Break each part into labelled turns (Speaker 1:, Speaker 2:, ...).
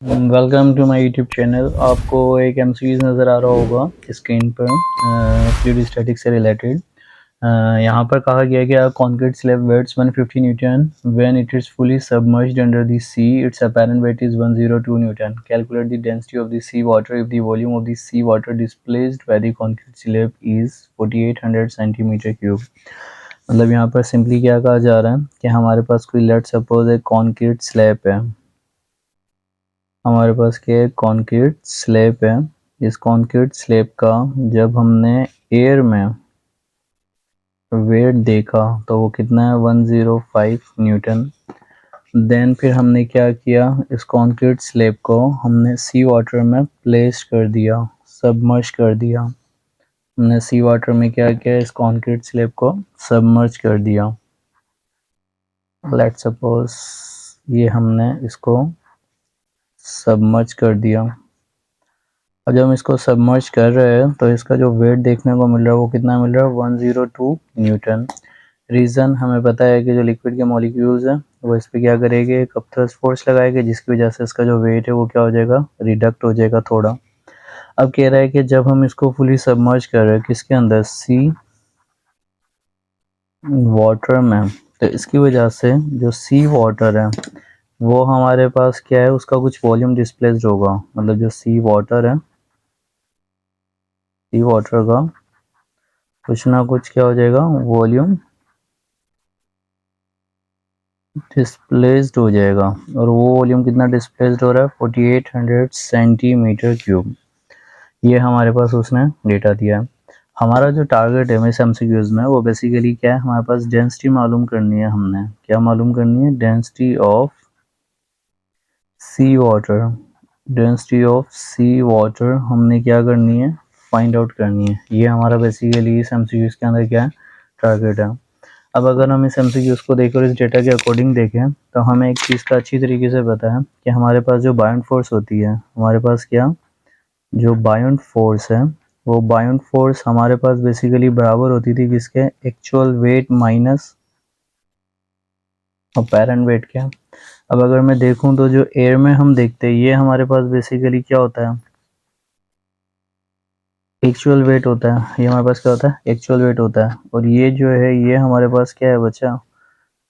Speaker 1: Welcome to my YouTube channel. आपको एक MCQs नज़र आ रहा होगा स्क्रीन पर फ्लूइड स्टैटिक्स से रिलेटेड। यहाँ पर कहा गया है कि concrete slab weighs 150 newton when it is fully submerged under the sea, its apparent weight is 102 newton. Calculate the density of the sea water if the volume of the sea water displaced by the concrete slab is 4800 centimetre cube. मतलब यहाँ पर simply क्या कहा जा रहा है कि हमारे पास कोई लेट सपोज एक कंक्रीट स्लैब है, हमारे पास क्या है, कंक्रीट स्लैब है। इस कंक्रीट स्लैब का जब हमने एयर में वेट देखा तो वो कितना है, 105 न्यूटन। देन फिर हमने क्या किया, इस कंक्रीट स्लैब को हमने सी वाटर में प्लेस कर दिया, सबमर्ज कर दिया। हमने सी वाटर में क्या किया, इस कंक्रीट स्लैब को सबमर्ज कर दिया। लेट्स सपोज ये हमने इसको सबमर्ज कर दिया। और जब हम इसको सबमर्ज कर रहे हैं तो इसका जो वेट देखने को मिल रहा है वो कितना मिल रहा है, 102 न्यूटन। रीज़न हमें पता है कि जो लिक्विड के मॉलिक्यूल्स हैं वो इस पर क्या करेंगे, एक अपथ्रस्ट फोर्स लगाएंगे, जिसकी वजह से इसका जो वेट है वो क्या हो जाएगा, रिडक्ट हो जाएगा थोड़ा। अब कह रहा है कि जब हम इसको फुली सबमर्ज कर रहे हैं किसके अंदर, सी वाटर में, तो इसकी वजह से जो सी वाटर है वो हमारे पास क्या है, उसका कुछ वॉल्यूम डिस्प्लेस्ड होगा। मतलब जो सी वाटर है, सी वाटर का कुछ ना कुछ क्या हो जाएगा, वॉल्यूम डिस्प्लेस्ड हो जाएगा। और वो वॉल्यूम कितना डिस्प्लेस्ड हो रहा है, 4800 सेंटीमीटर क्यूब। ये हमारे पास उसने डेटा दिया है। हमारा जो टारगेट है इस एमसीक्यूज में वो बेसिकली क्या है, हमारे पास डेंसिटी मालूम करनी है। हमने क्या मालूम करनी है, density of sea water. Density of sea water हमने क्या करनी है, फाइंड आउट करनी है। ये हमारा बेसिकली इस एमसीक्यूज के अंदर क्या है, टारगेट है। अब अगर हम इस एमसीक्यूज को देखें और इस डेटा के अकॉर्डिंग देखें तो हमें एक चीज़ का अच्छी तरीके से पता है कि हमारे पास जो बायोंट फोर्स होती है, हमारे पास क्या, जो बायोंट फोर्स है वो बायोंट फोर्स हमारे पास बेसिकली बराबर होती थी किसके, actual weight minus apparent weight के। अब अगर मैं देखूं तो जो एयर में हम देखते हैं ये हमारे पास बेसिकली क्या होता है, एक्चुअल वेट होता है। ये हमारे पास क्या होता है, एक्चुअल वेट होता है। और ये जो है ये हमारे पास क्या है बच्चा,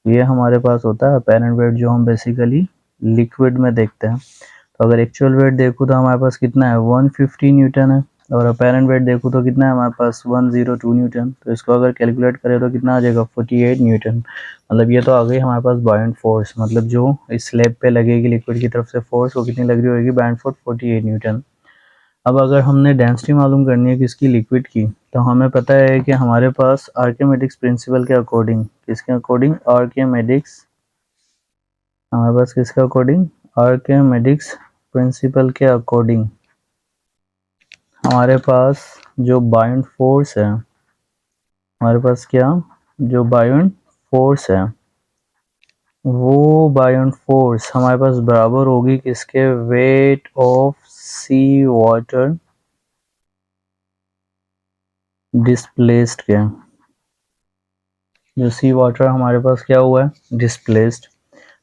Speaker 1: ये हमारे पास होता है अपैरेंट वेट, जो हम बेसिकली लिक्विड में देखते हैं। तो अगर एक्चुअल वेट देखूँ तो हमारे पास कितना है, 150 न्यूटन है। और अपैरेंट वेट देखूँ तो कितना है हमारे पास, 102 न्यूटन। तो इसको अगर कैलकुलेट करें तो कितना आ जाएगा, 48 न्यूटन। मतलब ये तो आ गई हमारे पास बायोंट फोर्स, मतलब जो इस स्लैब पे लगेगी लिक्विड की तरफ से फोर्स, वो कितनी लग रही होगी, बायोंट फोर्स 48 न्यूटन। अब अगर हमने डेंसिटी मालूम करनी है किसकी, लिक्विड की, तो हमें पता है कि हमारे पास आर्किमेडिक्स प्रिंसिपल के अकॉर्डिंग, किसके अकॉर्डिंग, आर्किमेडिक्स, हमारे पास किसके अकॉर्डिंग, आर्किमेडिक्स प्रिंसिपल के अकॉर्डिंग हमारे पास जो बायोंट फोर्स है, हमारे पास क्या, जो बायोंट फोर्स है वो बायोंट फोर्स हमारे पास बराबर होगी किसके, weight of sea water displaced के। जो सी वाटर हमारे पास क्या हुआ है, डिस्प्लेस्ड।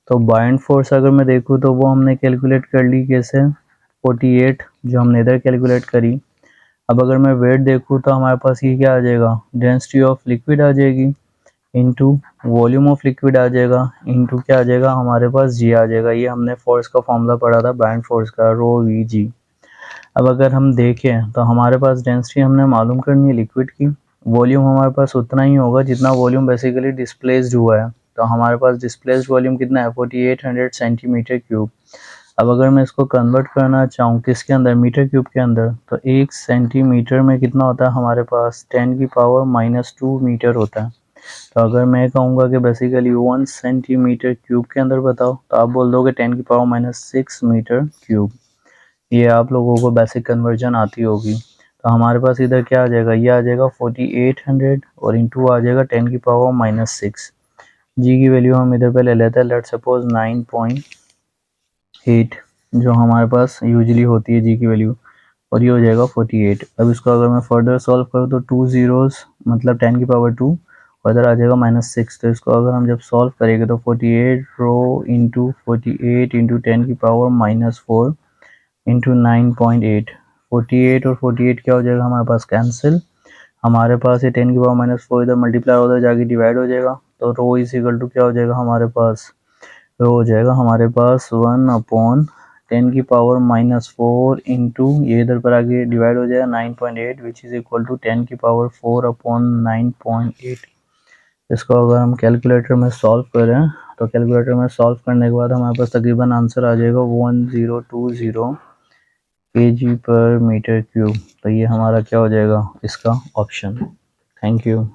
Speaker 1: तो बायोंट फोर्स अगर मैं देखूँ तो वो हमने कैलकुलेट कर ली कैसे, 48 जो हमने इधर कैलकुलेट करी। अब अगर मैं वेट देखूँ तो हमारे पास ये क्या आ जाएगा, डेंसिटी ऑफ लिक्विड आ जाएगी, इनटू वॉल्यूम ऑफ लिक्विड आ जाएगा, इनटू क्या आ जाएगा हमारे पास, जी आ जाएगा। ये हमने फोर्स का फॉर्मूला पढ़ा था बायोंट फोर्स का, रो वी जी। अब अगर हम देखें तो हमारे पास डेंसिटी हमने मालूम करनी है लिक्विड की, वॉल्यूम हमारे पास उतना ही होगा जितना वॉल्यूम बेसिकली डिस्प्लेस्ड हुआ है। तो हमारे पास डिस्प्लेस्ड वॉल्यूम कितना है, 4800 सेंटीमीटर क्यूब। अब अगर मैं इसको कन्वर्ट करना चाहूँ किसके अंदर, मीटर क्यूब के अंदर, तो 1 सेंटीमीटर में कितना होता है हमारे पास, 10⁻⁻² मीटर होता है। तो अगर मैं कहूँगा कि बेसिकली 1 सेंटीमीटर क्यूब के अंदर बताओ, तो आप बोल दोगे 10⁻⁻6 मीटर क्यूब। ये आप लोगों को बेसिक कन्वर्जन आती होगी। तो हमारे पास इधर क्या आ जाएगा, ये आ जाएगा 4800 और इंटू आ जाएगा 10⁻⁻6। जी की वैल्यू हम इधर पे ले लेते हैं, लेट सपोज 9.8 जो हमारे पास यूजली होती है जी की वैल्यू, और ये हो जाएगा 48। अब इसको अगर मैं फर्दर सॉल्व करूँ तो 2 zeros मतलब 10⁻2 इधर आ जाएगा -6। तो इसको अगर हम जब सॉल्व करेंगे तो 48 रो इंटू 48 इंटू 10 की पावर -4 इंटू 9.8, 48 और 48 क्या हो जाएगा हमारे पास कैंसिल। हमारे पास ये 10 की पावर -4 इधर मल्टीप्लाई उधर जाके डिवाइड हो जाएगा। तो रो इज इक्वल टू क्या हो जाएगा हमारे पास, रो हो जाएगा हमारे पास 1/10 की पावर -4 इंटू ये इधर पर आगे डिवाइड हो जाएगा 9.8 विच इज इक्वल टू 10 की पावर 4/9.8। इसको अगर हम कैलकुलेटर में सॉल्व करें तो कैलकुलेटर में सॉल्व करने के बाद हमारे पास तकरीबन आंसर आ जाएगा 1020 kg/m³। तो ये हमारा क्या हो जाएगा इसका ऑप्शन। Thank you.